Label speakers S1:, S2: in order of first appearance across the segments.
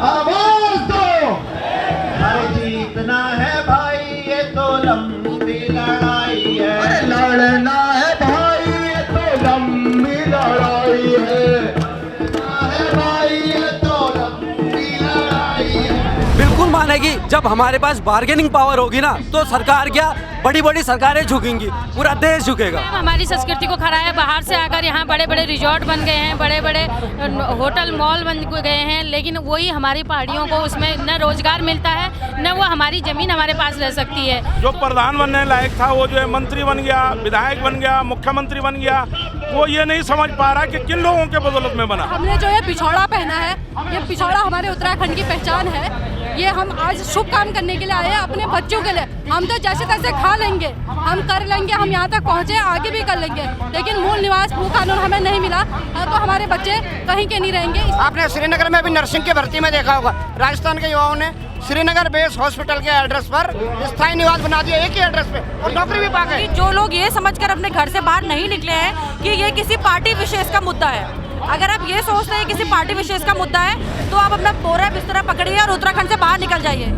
S1: आवाज दो। हर जीतना है भाई ये तो लंबी लड़ाई है, लड़ना है भाई ये तो लंबी लड़ाई है, भाई ये तो लंबी लड़ाई है।
S2: बिल्कुल मानेगी, जब हमारे पास बार्गेनिंग पावर होगी ना तो सरकार क्या, बड़ी बड़ी सरकारें झुकेंगी, पूरा देश झुकेगा।
S3: हमारी संस्कृति को खरा है, बाहर से आकर यहाँ बड़े बड़े रिजॉर्ट बन गए हैं, बड़े बड़े होटल मॉल बन गए हैं, लेकिन वही हमारी पहाड़ियों को उसमें न रोजगार मिलता है, न वो हमारी जमीन हमारे पास रह सकती है।
S4: जो प्रधान बनने लायक था वो जो है मंत्री बन गया, विधायक बन गया, मुख्यमंत्री बन गया, वो ये नहीं समझ पा रहा कि किन लोगों के बदौलत में बना।
S5: हमने जो है पिछौड़ा पहना है, ये पिछौड़ा हमारे उत्तराखंड की पहचान है। ये हम आज शुभ काम करने के लिए आए हैं अपने बच्चों के लिए। हम तो जैसे तैसे खा लेंगे, हम कर लेंगे, हम यहाँ तक पहुँचे, आगे भी कर लेंगे, लेकिन मूल निवास भू कानून हमें नहीं मिला तो हमारे बच्चे कहीं के नहीं रहेंगे।
S6: आपने श्रीनगर में अभी नर्सिंग की भर्ती में देखा होगा, राजस्थान के युवाओं ने श्रीनगर बेस हॉस्पिटल के एड्रेस पर स्थायी निवास बना दिया, एक ही एड्रेस पे, और नौकरी भी पा गए।
S7: जो लोग ये समझकर अपने घर से बाहर नहीं निकले हैं कि ये किसी पार्टी विशेष का मुद्दा है, अगर आप ये सोचते हैं किसी पार्टी विशेष का मुद्दा है तो आप अपना बोरा बिस्तरा पकड़िए और उत्तराखंड से बाहर निकल जाइए।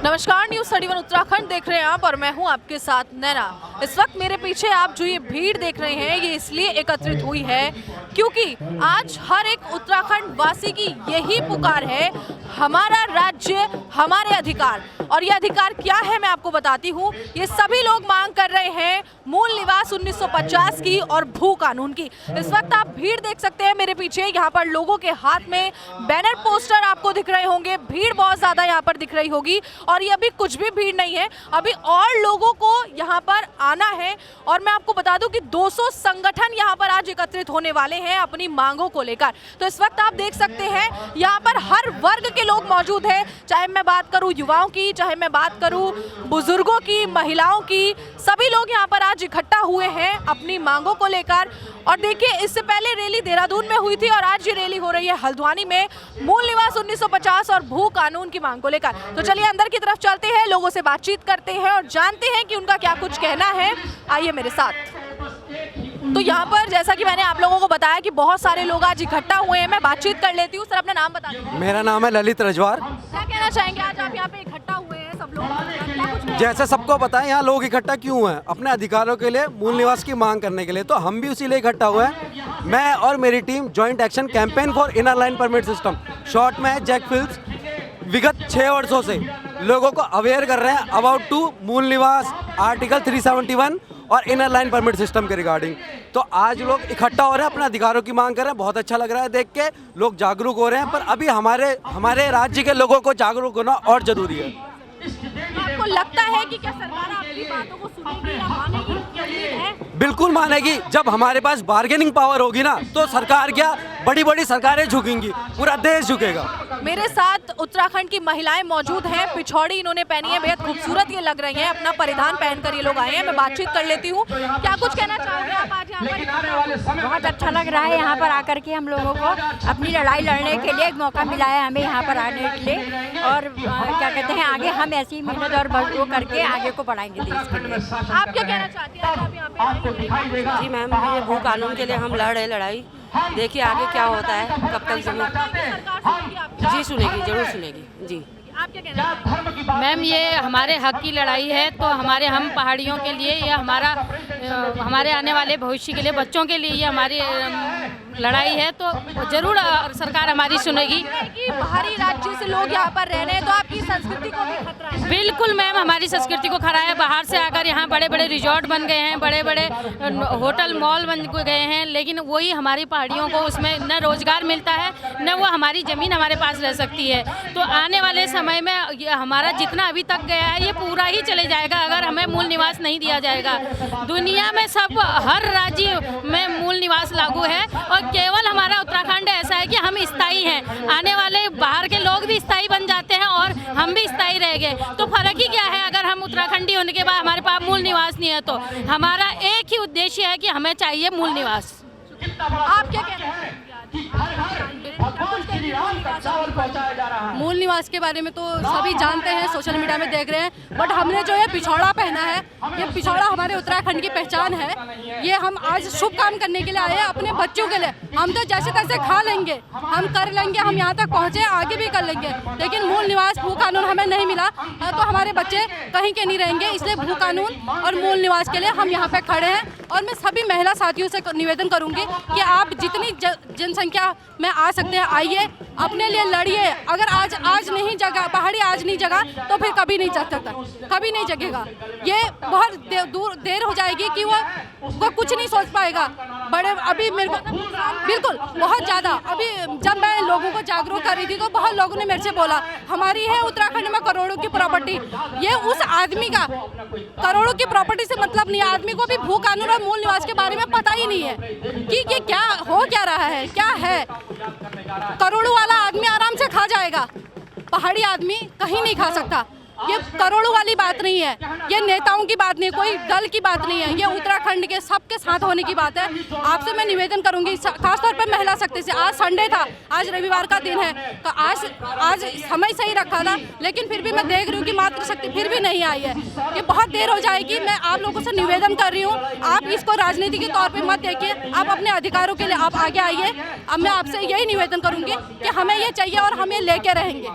S7: नमस्कार, न्यूज़ 31 उत्तराखंड देख रहे हैं आप और मैं हूं आपके साथ नैना। इस वक्त मेरे पीछे आप जो ये भीड़ देख रहे हैं ये इसलिए एकत्रित हुई है क्योंकि आज हर एक उत्तराखंड वासी की यही पुकार है, हमारा राज्य हमारे अधिकार। और ये अधिकार क्या है मैं आपको बताती हूँ। ये सभी लोग मांग कर रहे हैं मूल निवास 1950 की और भू कानून की। इस वक्त आप भीड़ देख सकते हैं मेरे पीछे, यहाँ पर लोगों के हाथ में बैनर पोस्टर आपको दिख रहे होंगे, भीड़ बहुत ज़्यादा यहाँ पर दिख रही होगी। और ये अभी कुछ भी भीड़ नहीं है, अभी और लोगों को यहाँ पर आना है। और मैं आपको बता दूं कि 200 संगठन यहाँ पर आज एकत्रित होने वाले हैं अपनी मांगों को लेकर। तो इस वक्त आप देख सकते हैं यहाँ पर हर वर्ग के लोग मौजूद हैं, चाहे मैं बात करूँ युवाओं की, चाहे मैं बात करूँ बुजुर्गों की, महिलाओं की, सभी लोग यहाँ पर आज इकट्ठा हुए हैं अपनी मांगों को लेकर। और देखिए, इससे पहले रैली देहरादून में हुई थी और आज ये रैली हो रही है हल्द्वानी में मूल निवास 1950 और भू कानून की मांग को लेकर। तो चलिए अंदर की तरफ चलते हैं, लोगों से बातचीत करते हैं और जानते हैं कि उनका क्या कुछ कहना है। आइए मेरे साथ। तो यहाँ पर जैसा कि मैंने आप लोगों को बताया कि बहुत सारे लोग आज इकट्ठा हुए हैं, मैं बातचीत कर लेती हूँ। सर, अपना नाम बता दीजिए।
S2: मेरा नाम है ललित रजवार।
S5: क्या कहना चाहेंगे, आज आप यहाँ पे इकट्ठा हुए हैं सब लोग, क्या कुछ
S2: जैसे सबको पता है यहाँ लोग इकट्ठा क्यों हैं, अपने अधिकारों के लिए, मूल निवास की मांग करने के लिए, तो हम भी उसी लिए इकट्ठा हुए हैं। मैं और मेरी team joint action campaign for inner line permit system, short में है जैक फिल्स, विगत 6 वर्षों से लोगों को अवेयर कर रहे हैं अबाउट टू मूल निवास, आर्टिकल 371 और इनर लाइन परमिट सिस्टम के रिगार्डिंग। तो आज लोग इकट्ठा हो रहे हैं, अपने अधिकारों की मांग कर रहे हैं। बहुत अच्छा लग रहा है देख के, लोग जागरूक हो रहे हैं, पर अभी हमारे राज्य के लोगों को जागरूक होना और जरूरी है।
S5: आपको लगता है कि क्या सरकार आपकी बातों को सुनेगी या मानेगी?
S2: बिल्कुल मानेगी, जब हमारे पास बार्गेनिंग पावर होगी ना तो सरकार क्या, बड़ी बड़ी सरकारें झुकेंगी, पूरा देश झुकेगा।
S5: मेरे साथ उत्तराखंड की महिलाएं मौजूद हैं, पिछौड़ी इन्होंने पहनी है, बेहद खूबसूरत ये लग रही हैं, अपना परिधान पहनकर ये लोग आए हैं। मैं बातचीत कर लेती हूँ। क्या कुछ कहना चाहोगे आप आज यहाँ पर?
S8: बहुत अच्छा लग रहा है यहाँ पर आकर के हम लोगों को अपनी लड़ाई लड़ने के लिए एक मौका मिला है हमें यहाँ पर आने के लिए। और क्या कहते हैं, आगे हम ऐसी मेहनत और वो करके आगे को बढ़ाएंगे देश के लिए।
S5: आप क्या कहना चाहती हैं आप यहाँ पे?
S7: जी मैम, ये भू कानून के लिए हम लड़ रहे लड़ाई, देखिए आगे क्या होता है, कब तक जमीन। जी सुनेगी, जरूर सुनेगी। जी
S5: आप क्या कहना चाहती हैं?
S3: मैम, ये हमारे हक की लड़ाई है, तो हम पहाड़ियों के लिए, ये हमारे आने वाले भविष्य के लिए, बच्चों के लिए ये हमारी लड़ाई है, तो जरूर सरकार हमारी सुनेगी।
S5: कि बाहरी राज्य से लोग यहाँ पर रह रहे हैं तो आपकी संस्कृति को भी खतरा है।
S3: बिल्कुल मैम, हमारी संस्कृति को खरा है, बाहर से आकर यहाँ बड़े बड़े रिजॉर्ट बन गए हैं, बड़े बड़े होटल मॉल बन गए हैं, लेकिन वही हमारी पहाड़ियों को उसमें न रोजगार मिलता है, न वो हमारी ज़मीन हमारे पास रह सकती है। तो आने वाले समय में हमारा जितना अभी तक गया है ये पूरा ही चले जाएगा अगर हमें मूल निवास नहीं दिया जाएगा। दुनिया में हर राज्य में मूल निवास लागू है और केवल हमारा उत्तराखंड ऐसा है कि हम स्थायी हैं। आने वाले बाहर के लोग भी स्थायी बन जाते हैं और हम भी स्थायी रह गए, तो फर्क ही क्या है? अगर हम उत्तराखंडी होने के बाद हमारे पास मूल निवास नहीं है तो हमारा एक ही उद्देश्य है कि हमें चाहिए मूल निवास।
S5: आप क्या कहना चाहेंगे? मूल निवास के बारे में तो सभी जानते हैं, सोशल मीडिया में देख रहे हैं, बट हमने जो ये पिछौड़ा पहना है, ये पिछौड़ा हमारे उत्तराखंड की पहचान है। ये हम आज शुभ काम करने के लिए आए हैं अपने बच्चों के लिए। हम तो जैसे तैसे खा लेंगे, हम कर लेंगे, हम यहाँ तक पहुँचे, आगे भी कर लेंगे, लेकिन मूल निवास भू कानून हमें नहीं मिला तो हमारे बच्चे कहीं के नहीं रहेंगे। इसलिए भू कानून और मूल निवास के लिए हम यहाँ पे खड़े हैं। और मैं सभी महिला साथियों से निवेदन करूंगी कि आप जितनी जनसंख्या में आ सकते हैं आइए, अपने लिए लड़िए। अगर आज नहीं जगा पहाड़ी, आज नहीं जगा तो फिर कभी नहीं जग सकता, कभी नहीं जगेगा। ये बहुत देर हो जाएगी कि वो कुछ नहीं सोच पाएगा। बड़े अभी मेरे को बिल्कुल बहुत ज़्यादा, अभी जब मैं लोगों को जागरूक कर रही थी तो बहुत लोगों ने मेरे से बोला हमारी है उत्तराखंड में करोड़ों की प्रॉपर्टी। ये उस आदमी का करोड़ों की प्रॉपर्टी से मतलब नहीं, आदमी को भी भू कानून और मूल निवास के बारे में पता ही नहीं है कि ये क्या हो क्या रहा है, क्या है। करोड़ों वाला आदमी आराम से खा जाएगा, पहाड़ी आदमी कहीं नहीं खा सकता। ये करोड़ों वाली बात नहीं है, ये नेताओं की बात नहीं है, कोई दल की बात नहीं है, ये उत्तराखंड के सबके साथ होने की बात है। आपसे मैं निवेदन करूंगी, खासतौर पर महिला शक्ति से। आज संडे था, आज रविवार का दिन है, तो आज समय सही रखा था, लेकिन फिर भी मैं देख रही हूँ कि मातृशक्ति फिर भी नहीं आई है। ये बहुत देर हो जाएगी। मैं आप लोगों से निवेदन कर रही हूँ, आप इसको राजनीति के तौर पर मत देखिए, आप अपने अधिकारों के लिए आप आगे आइए। अब मैं आपसे यही निवेदन करूँगी कि हमें ये चाहिए और हम ये लेके रहेंगे।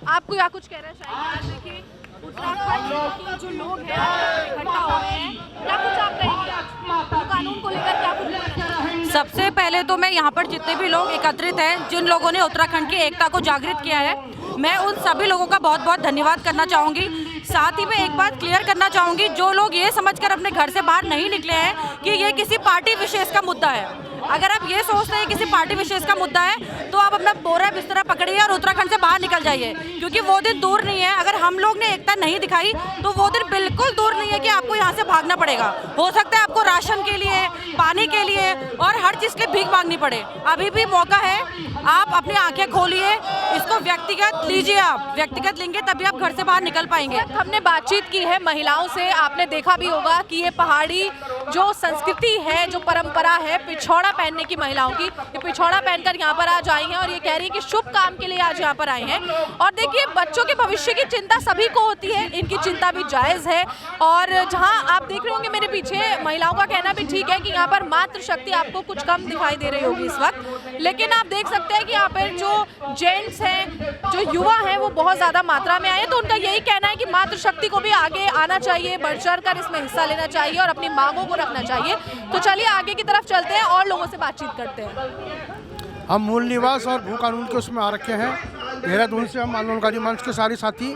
S7: आपको या कुछ कहना चाहिए? देखिए उत्तराखंड के जो लोग हैं इकट्ठा हुए हैं, क्या कुछ आप कहेंगे कानून को लेकर, क्या कुछ कहना चाहिए?
S9: सबसे पहले तो मैं यहाँ पर जितने भी लोग एकत्रित हैं, जिन लोगों ने उत्तराखंड की एकता को जागृत किया है, मैं उन सभी लोगों का बहुत बहुत धन्यवाद करना चाहूँगी। साथ ही मैं एक बात क्लियर करना चाहूँगी, जो लोग ये समझकर अपने घर से बाहर नहीं निकले हैं कि ये किसी पार्टी विशेष का मुद्दा है, अगर आप ये सोचते हैं किसी पार्टी विशेष का मुद्दा है तो आप अपना बोरा बिस्तरा पकड़िए और उत्तराखंड से बाहर निकल जाइए, क्योंकि वो दिन दूर नहीं है। अगर हम लोग ने एकता नहीं दिखाई तो वो दिन बिल्कुल दूर नहीं है कि आपको यहाँ से भागना पड़ेगा। हो सकता है आपको राशन के लिए, पानी के लिए और हर चीज़ के लिए भीख मांगनी पड़े। अभी भी मौका है, आप अपनी आंखें खोलिए, इसको व्यक्तिगत लीजिए। आप व्यक्तिगत लेंगे तभी आप घर से बाहर निकल पाएंगे।
S7: हमने बातचीत की है महिलाओं से, आपने देखा भी होगा कि ये पहाड़ी जो संस्कृति है, जो परंपरा है पिछौड़ा पहनने की महिलाओं की, ये पिछौड़ा पहनकर यहाँ पर आज आई हैं और ये कह रही है कि शुभ काम के लिए आज यहाँ पर आए हैं। और देखिए बच्चों के भविष्य की चिंता सभी को होती है, इनकी चिंता भी जायज़ है। और जहाँ आप देख रहे होंगे मेरे पीछे, महिलाओं का कहना भी ठीक है कि यहाँ पर मातृशक्ति आपको कुछ कम दिखाई दे रही होगी इस वक्त, लेकिन आप देख सकते हैं कि यहाँ पर जो जेंट्स हैं, जो युवा हैं, वो बहुत ज़्यादा मात्रा में आए हैं। तो उनका यही कहना है कि मातृशक्ति को भी आगे आना चाहिए, बढ़ चढ़ कर इसमें हिस्सा लेना चाहिए और अपनी मांगों को रखना चाहिए। तो चलिए आगे की तरफ चलते हैं और लोगों से बातचीत करते हैं।
S10: हम मूल निवास और भू कानून के उसमें आ रखे हैं देहरादून से, हम आंदोलनकारी मंच के सारे साथी,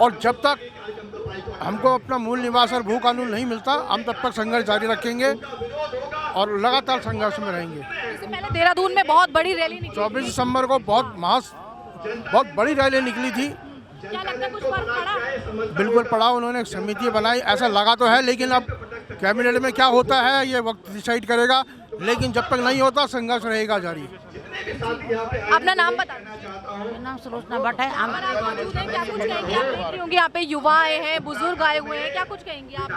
S10: और जब तक हमको अपना मूल निवास और भू कानून नहीं मिलता हम तब तक संघर्ष जारी रखेंगे और लगातार संघर्ष में रहेंगे।
S7: इससे पहले देहरादून में बहुत बड़ी रैली निकली,
S10: 24 दिसंबर को बहुत बड़ी रैली निकली थी।
S7: क्या लगता है कुछ फर्क पड़ा?
S10: बिल्कुल पड़ा, उन्होंने एक समिति बनाई, ऐसा लगा तो है, लेकिन अब कैबिनेट में क्या होता है ये वक्त डिसाइड करेगा, लेकिन जब तक नहीं होता संघर्ष रहेगा जारी।
S7: अपना नाम बता।
S9: मेरा नाम सुलोचना भट्ट है।
S7: आप मौजूद हैं, क्या कुछ कहेंगे? आप देख रही होंगी यहाँ पे युवा आए हैं, बुजुर्ग आए हुए हैं, क्या कुछ कहेंगे आप?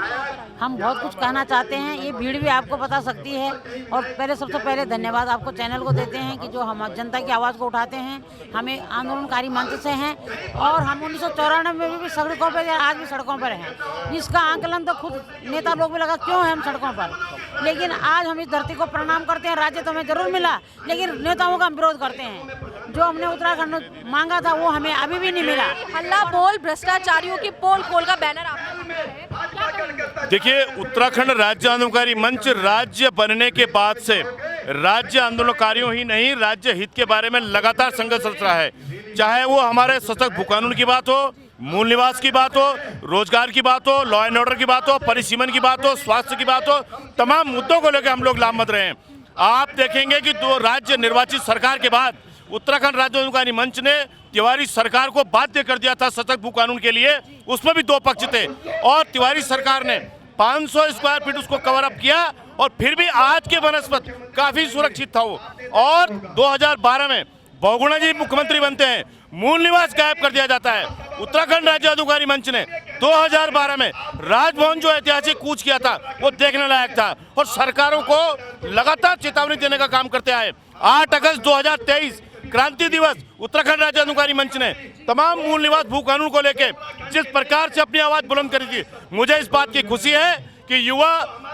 S9: हम बहुत कुछ कहना चाहते हैं, ये भीड़ भी आपको बता सकती है। और सबसे पहले धन्यवाद आपको चैनल को देते हैं कि जो हम जनता की आवाज़ को उठाते हैं। हमें आंदोलनकारी मंच से हैं और हम 1994 में भी सड़कों पर, आज भी सड़कों पर हैं, जिसका आंकलन तो खुद नेता लोग भी लगा क्यों है हम सड़कों पर। लेकिन आज हम इस धरती को प्रणाम करते हैं। राज्य तो हमें जरूर मिला, लेकिन नेताओं का हम विरोध करते हैं। जो हमने उत्तराखंड में मांगा था वो हमें अभी भी नहीं मिला।
S7: हल्ला बोल भ्रष्टाचारियों की पोल खोल का बैनर आपने।
S4: देखिए, उत्तराखंड राज्य आंदोलनकारी मंच राज्य बनने के बाद से राज्य आंदोलनकारियों ही नहीं, राज्य हित के बारे में लगातार संघर्ष चल रहा है। चाहे वो हमारे सशक्त भू कानून की बात हो, मूल निवास की बात हो, रोजगार की बात हो, लॉ एंड ऑर्डर की बात हो, परिसीमन की बात हो, स्वास्थ्य की बात हो, तमाम मुद्दों को लेकर हम लोग लामबंद रहे हैं। आप देखेंगे कि 2 राज्य निर्वाचित सरकार के बाद उत्तराखंड राज्य आंदोलनकारी मंच ने तिवारी सरकार को बाध्य कर दिया था सशक्त भू कानून के लिए। उसमें भी 2 पक्ष थे और तिवारी सरकार ने 500 स्क्वायर फीट उसको कवर अप किया और फिर भी आज के बनस्पत काफी सुरक्षित था वो। और 2012 में बहुगुणा जी मुख्यमंत्री बनते हैं, मूल निवास गायब कर दिया जाता है। उत्तराखंड राज्य आंदोलनकारी मंच ने 2012 में राजभवन जो ऐतिहासिक कूच किया था वो देखने लायक था और सरकारों को लगातार चेतावनी देने का काम करते आए। 8 अगस्त 2023 क्रांति दिवस उत्तराखंड राज्य आंदोलनकारी मंच ने तमाम मूल निवास भू कानून को लेकर जिस प्रकार से अपनी आवाज बुलंद करी थी, मुझे इस बात की खुशी है कि युवा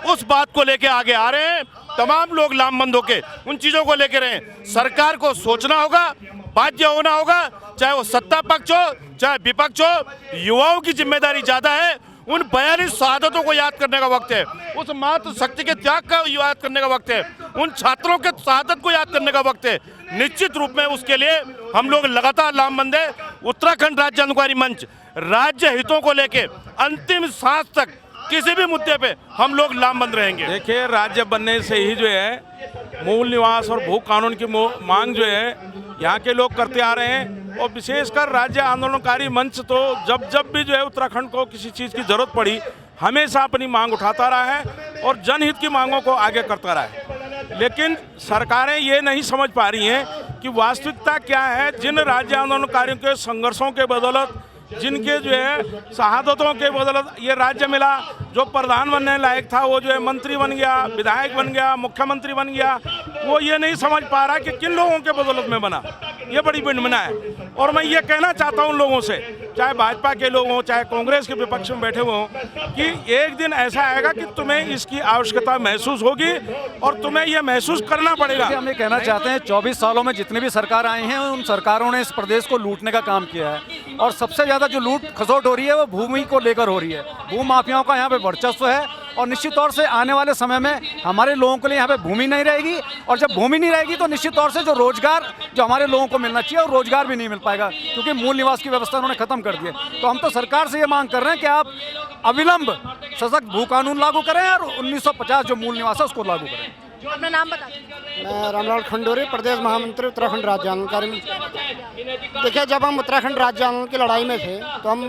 S4: उस बात को लेकर आगे आ रहे हैं। तमाम लोग लामबंद होके उन चीजों को लेकर रहे हैं। सरकार को सोचना होगा, बाध्य होना होगा, चाहे वो सत्ता पक्ष हो चाहे विपक्ष हो। युवाओं की जिम्मेदारी ज्यादा है। उन 42 शहादतों को याद करने का वक्त है, उस मातृ शक्ति के त्याग का याद करने का वक्त है, उन छात्रों के शहादत को याद करने का वक्त है। निश्चित रूप में उसके लिए हम लोग लगातार लामबंद है। उत्तराखंड राज्य आंदोलनकारी मंच राज्य हितों को लेकर अंतिम सांस तक किसी भी मुद्दे पे हम लोग लामबंद रहेंगे।
S11: देखिए, राज्य बनने से ही जो है मूल निवास और भू कानून की मांग जो है यहाँ के लोग करते आ रहे हैं। और विशेषकर राज्य आंदोलनकारी मंच तो जब भी जो है उत्तराखंड को किसी चीज़ की जरूरत पड़ी हमेशा अपनी मांग उठाता रहा है और जनहित की मांगों को आगे करता रहा है। लेकिन सरकारें ये नहीं समझ पा रही हैं कि वास्तविकता क्या है। जिन राज्य आंदोलनकारियों के संघर्षों के बदौलत, जिनके जो है शहादतों के बदौलत ये राज्य मिला, जो प्रधान बनने लायक था वो जो है मंत्री बन गया, विधायक बन गया, मुख्यमंत्री बन गया, वो ये नहीं समझ पा रहा कि किन लोगों के बदौलत में बना। ये बड़ी विडंबना है। और मैं ये कहना चाहता हूँ उन लोगों से, चाहे भाजपा के लोग हों चाहे कांग्रेस के विपक्ष में बैठे हुए हों, कि एक दिन ऐसा आएगा कि तुम्हें इसकी आवश्यकता महसूस होगी और तुम्हें ये महसूस करना पड़ेगा।
S12: हम ये कहना चाहते हैं 24 सालों में जितनी भी सरकार आई हैं उन सरकारों ने इस प्रदेश को लूटने का काम किया है और सबसे ज़्यादा जो लूट खसोट हो रही है वो भूमि को लेकर हो रही है। भू माफियाओं का यहाँ पे वर्चस्व है और निश्चित तौर से आने वाले समय में हमारे लोगों के लिए यहाँ पे भूमि नहीं रहेगी और जब भूमि नहीं रहेगी तो निश्चित तौर से जो रोजगार जो हमारे लोगों को मिलना चाहिए वो रोजगार भी नहीं मिल पाएगा, क्योंकि मूल निवास की व्यवस्था उन्होंने खत्म कर दी है। तो हम तो सरकार से ये मांग कर रहे हैं कि आप अविलंब सशक्त भू कानून लागू करें और 1950 जो मूल निवास है उसको लागू करें।
S7: अपना नाम बता दीजिए।
S6: मैं रामलाल खंडोरी, प्रदेश महामंत्री उत्तराखंड राज्य आंदोलनकारी। देखिए, जब हम उत्तराखंड राज्य आंदोलन की लड़ाई में थे तो हम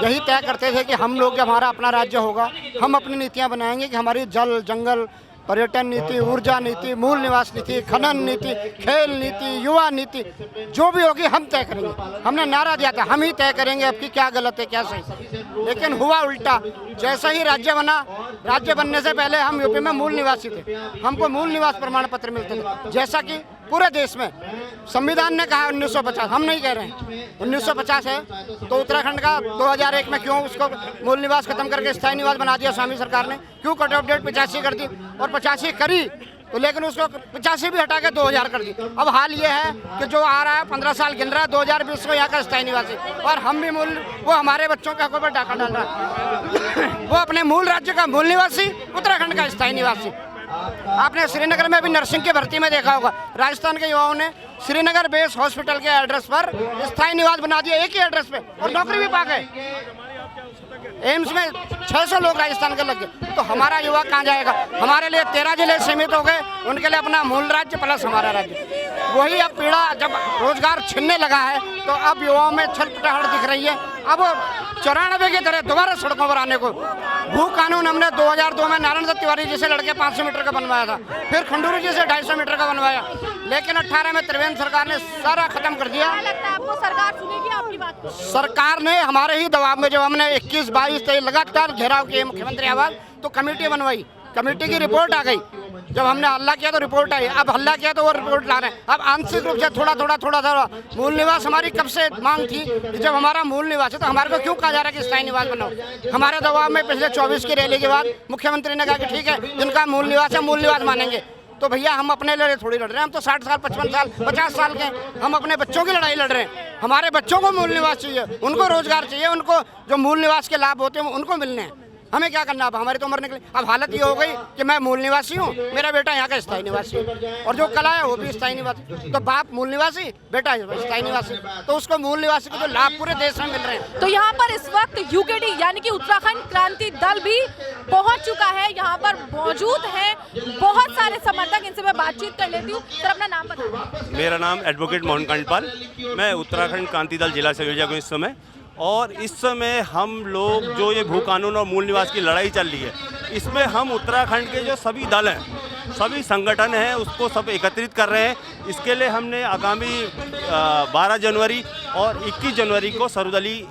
S6: यही तय करते थे कि हम लोग जब हमारा अपना राज्य होगा हम अपनी नीतियां बनाएंगे कि हमारी जल जंगल पर्यटन नीति, ऊर्जा नीति, मूल निवास नीति, खनन नीति, खेल नीति, युवा नीति जो भी होगी हम तय करेंगे। हमने नारा दिया था हम ही तय करेंगे अब की क्या गलत है क्या सही, लेकिन हुआ उल्टा। जैसा ही राज्य बना, राज्य बनने से पहले हम यूपी में मूल निवासी थे, हमको मूल निवास प्रमाण पत्र मिलते थे, जैसा कि पूरे देश में संविधान ने कहा 1950, हम नहीं कह रहे हैं 1950 है तो उत्तराखंड का 2001 में क्यों उसको मूल निवास खत्म करके स्थायी निवास बना दिया स्वामी सरकार ने? क्यों कट ऑफ डेट 85 कर दी? और 85 करी तो लेकिन उसको 85 भी हटा के 2000 कर दी। अब हाल ये है कि जो आ रहा है 15 साल गिन रहा है 2020 को यहाँ का स्थायी निवासी, और हम भी वो हमारे बच्चों के हकों पर डाका डाल रहा है। वो अपने मूल राज्य का मूल निवासी, उत्तराखंड का स्थायी निवासी। आपने श्रीनगर में अभी नर्सिंग की भर्ती में देखा होगा, राजस्थान के युवाओं ने श्रीनगर बेस हॉस्पिटल के एड्रेस पर स्थायी निवास बना दिया, एक ही एड्रेस पे, और नौकरी भी पा गए। एम्स में 600 लोग राजस्थान के लग गए। तो हमारा युवा कहाँ जाएगा? हमारे लिए 13 जिले सीमित हो गए, उनके लिए अपना मूल राज्य प्लस हमारा राज्य। वही अब पीड़ा, जब रोजगार छिनने लगा है तो अब युवाओं में छटपटाहट दिख रही है। अब 94 की तरह दोबारा सड़कों पर आने को। भू कानून हमने 2002 में नारायण दत्त तिवारी जी से लड़के 500 मीटर का बनवाया था, फिर खंडूरी जी से 250 मीटर का बनवाया, लेकिन 18 में त्रिवेंद्र सरकार ने सारा खत्म कर दिया।
S7: लगता है आपको सरकार सुनेगी आपकी बात?
S6: सरकार ने हमारे ही दबाव में, जब हमने 21, 22, 23 लगातार घेराव किए मुख्यमंत्री आवास, तो कमेटी बनवाई, कमेटी की रिपोर्ट आ गई। जब हमने हल्ला किया तो रिपोर्ट आई, अब हल्ला किया तो वो रिपोर्ट ला रहे हैं। अब आंशिक रूप से थोड़ा मूल निवास हमारी कब से मांग थी कि जब हमारा मूल निवास है तो हमारे को क्यों कहा जा रहा है कि स्थायी निवास बनाओ? हमारे दबाव में पिछले 24 की रैली के बाद मुख्यमंत्री ने कहा कि ठीक है, जिनका मूल निवास है मूल निवास मानेंगे। तो भैया हम अपने लिए थोड़ी लड़ रहे हैं, हम तो 60 साल 55 साल 50 साल के, हम अपने बच्चों की लड़ाई लड़ रहे हैं। हमारे बच्चों को मूल निवास चाहिए, उनको रोजगार चाहिए, उनको जो मूल निवास के लाभ होते हैं उनको मिलने हैं। हमें क्या करना? अब हमारी तो उम्र निकली। अब हालत ये हो गई कि मैं मूल निवासी हूँ, मेरा बेटा यहाँ का स्थायी निवासी है, और जो कल आया वो भी स्थायी निवासी। तो बाप मूल निवासी, बेटा स्थायी निवासी, तो उसको मूल निवासी को जो लाभ पूरे देश में मिल रहे हैं।
S7: तो यहाँ पर इस वक्त यूकेडी यानी कि उत्तराखंड क्रांति दल भी पहुँच चुका है, यहाँ पर मौजूद है बहुत सारे समर्थक, इनसे मैं बातचीत कर लेती हूँ। सर अपना नाम बताइए।
S13: मेरा नाम एडवोकेट मोहन कांडपाल, मैं उत्तराखंड क्रांति दल जिला संयोजक हूँ इस समय। और इस समय हम लोग जो ये भू कानून और मूल निवास की लड़ाई चल रही है, इसमें हम उत्तराखंड के जो सभी दल हैं, सभी संगठन हैं, उसको सब एकत्रित कर रहे हैं। इसके लिए हमने आगामी 12 जनवरी और 21 जनवरी को सर्वदलीय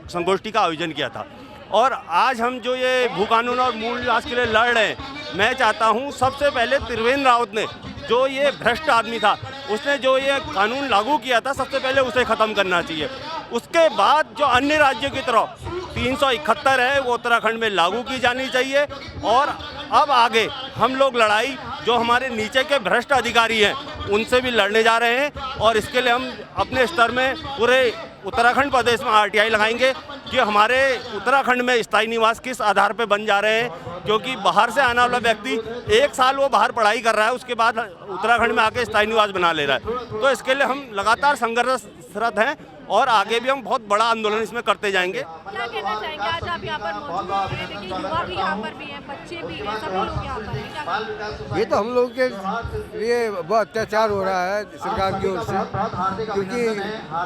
S13: संगोष्ठी का आयोजन किया था। और आज हम जो ये भू कानून और मूल निवास के लिए लड़ रहे हैं, मैं चाहता हूँ सबसे पहले त्रिवेंद्र रावत ने, जो ये भ्रष्ट आदमी था, उसने जो ये कानून लागू किया था सबसे पहले उसे ख़त्म करना चाहिए। उसके बाद जो अन्य राज्यों की तरह 371 है वो उत्तराखंड में लागू की जानी चाहिए। और अब आगे हम लोग लड़ाई जो हमारे नीचे के भ्रष्ट अधिकारी हैं उनसे भी लड़ने जा रहे हैं, और इसके लिए हम अपने स्तर में पूरे उत्तराखंड प्रदेश में RTI लगाएंगे कि हमारे उत्तराखंड में स्थायी निवास किस आधार पर बन जा रहे हैं, क्योंकि बाहर से आने वाला व्यक्ति 1 साल वो बाहर पढ़ाई कर रहा है, उसके बाद उत्तराखंड में आके स्थायी निवास बना ले रहा है। तो इसके लिए हम लगातार संघर्षरत हैं और आगे भी हम बहुत बड़ा आंदोलन इसमें करते जाएंगे।
S7: क्या कहना चाहेंगे? आज आप यहाँ पर मौजूद हैं, देखिए युवा भी यहाँ पर भी हैं, बच्चे भी हैं, सभी लोग यहाँ पर हैं, क्या कहना?
S14: ये तो हम लोग के लिए बहुत अत्याचार हो रहा है सरकार की ओर से, क्योंकि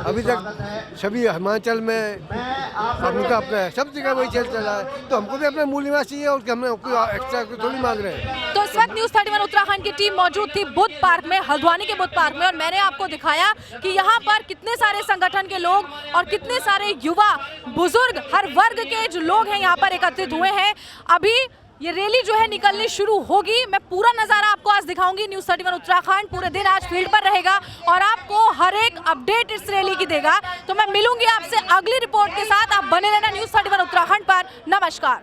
S14: अभी तक सभी हिमाचल में उनका अपना सब जगह वही चल रहा है, तो हमको भी अपना मूल निवास चाहिए और हमने एक्स्ट्रा थोड़ी मांग रहे हैं।
S7: तो इस वक्त न्यूज़ 31 उत्तराखंड की टीम मौजूद थी बुद्ध पार्क में, हल्द्वानी के बुद्ध पार्क में, और मैंने आपको दिखाया कि यहाँ पर कितने सारे संगठन के लोग और कितने सारे युवा बुजुर्ग हर वर्ग के जो लोग हैं यहाँ पर एकत्रित हुए हैं। अभी ये रैली जो है निकलनी शुरू होगी। मैं पूरा नज़ारा आपको आज दिखाऊंगी। न्यूज़ 31 उत्तराखंड पूरे दिन आज फील्ड पर रहेगा और आपको हर एक अपडेट इस रैली की देगा। तो मैं मिलूंगी आपसे अगली रिपोर्ट के साथ। आप बने रहना न्यूज़ 31 उत्तराखंड पर। नमस्कार।